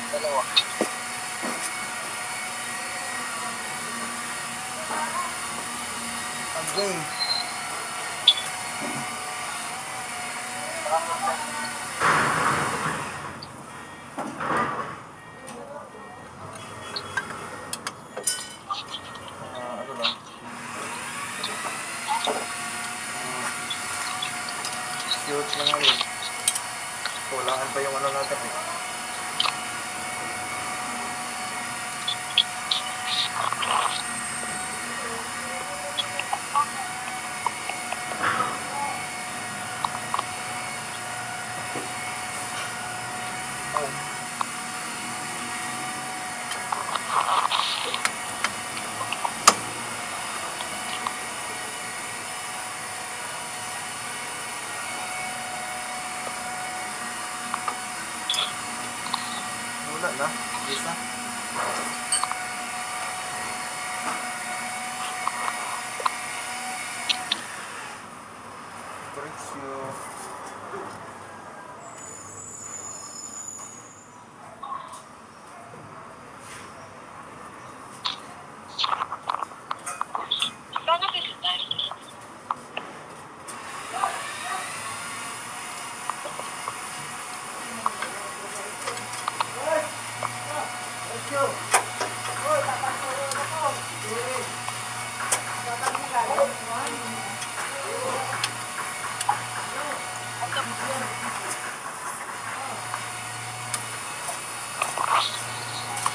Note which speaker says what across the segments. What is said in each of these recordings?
Speaker 1: Dalawa.
Speaker 2: Okay. Ano lang? Cute lang ano. Kulangan pa yung ano natin eh. Wala na. Isa. Presyo.
Speaker 1: Paano kasi tayo?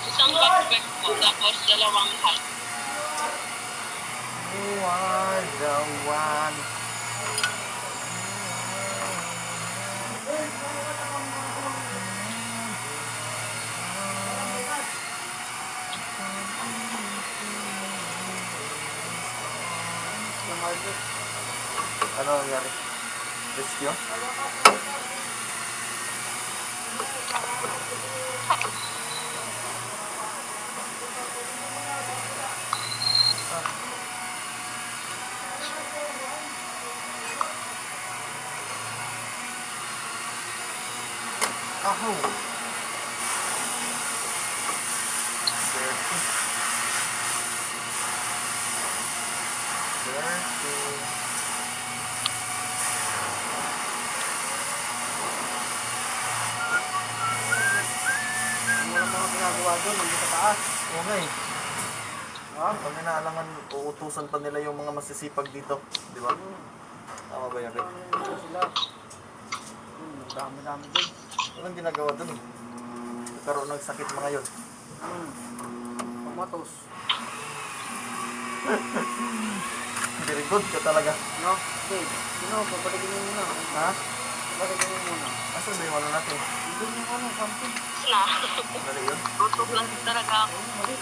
Speaker 1: Isang backpack po, tapos dalawang hat.
Speaker 2: You are the one. Ano nangyari? Rescue? Aho! Dirty. Walang mga ginagawa doon, nandito sa taas. Okay. Pag inaalangan, uutusan pa nila yung mga masisipag dito. Di ba? Tama ba yan, Rick? Sila. Dami-dami doon. Walang ginagawa doon eh. Nagkaroon ng sakit mga yun. Pamatos. Very good ka talaga. No? Okay. Sino? Papalikin mo muna. Ha? Papalikin mo muna. Asan ba yung ano natin? Doon yung ano, something.
Speaker 1: Na.
Speaker 2: Dali yun?
Speaker 1: Tutog lang talaga ako.
Speaker 2: Mali.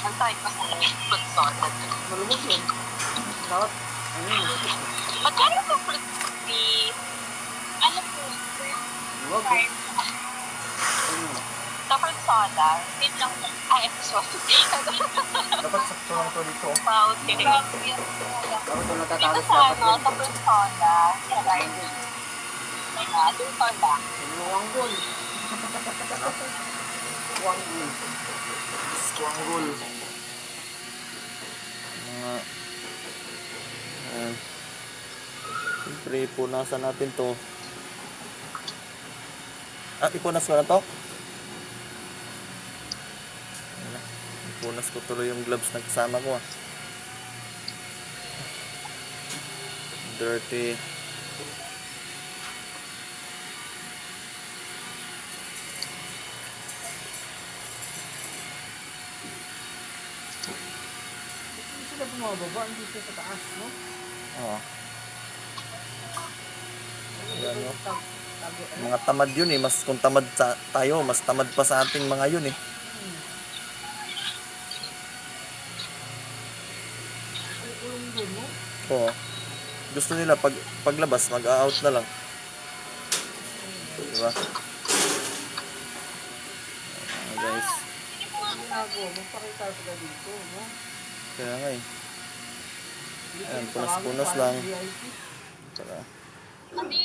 Speaker 1: Antay ka sa pag-sorted.
Speaker 2: Malumot yun. Dapat, ano yun?
Speaker 1: Magkano po frisbee? Ano po?
Speaker 2: Huwag.
Speaker 1: Tapos soda. Wait lang po. Ay, sorry.
Speaker 2: Dapat sakto lang to dito.
Speaker 1: Wow, okay.
Speaker 2: Dapat ito
Speaker 1: Dito
Speaker 2: natatalas
Speaker 1: sa
Speaker 2: dapat
Speaker 1: ano,
Speaker 2: yun.
Speaker 1: tapos soda. Ay, yung soda.
Speaker 2: Squanggol. Squanggol. Squanggol. Siyempre, punasan natin to. Ipunas ko na to? Ipunas ko tuloy yung gloves na kasama ko Dirty. Hindi sila bumababa, hindi sila sa taas, no? Oo. Yan, no? Mga tamad yun eh. Mas kung tamad tayo, mas tamad pa sa ating mga yun eh. Oo. Gusto nila paglabas, mag-out na lang. Diba? Guys. Kaya nga eh. Ayan, punas-punas lang. Tara.
Speaker 1: Hindi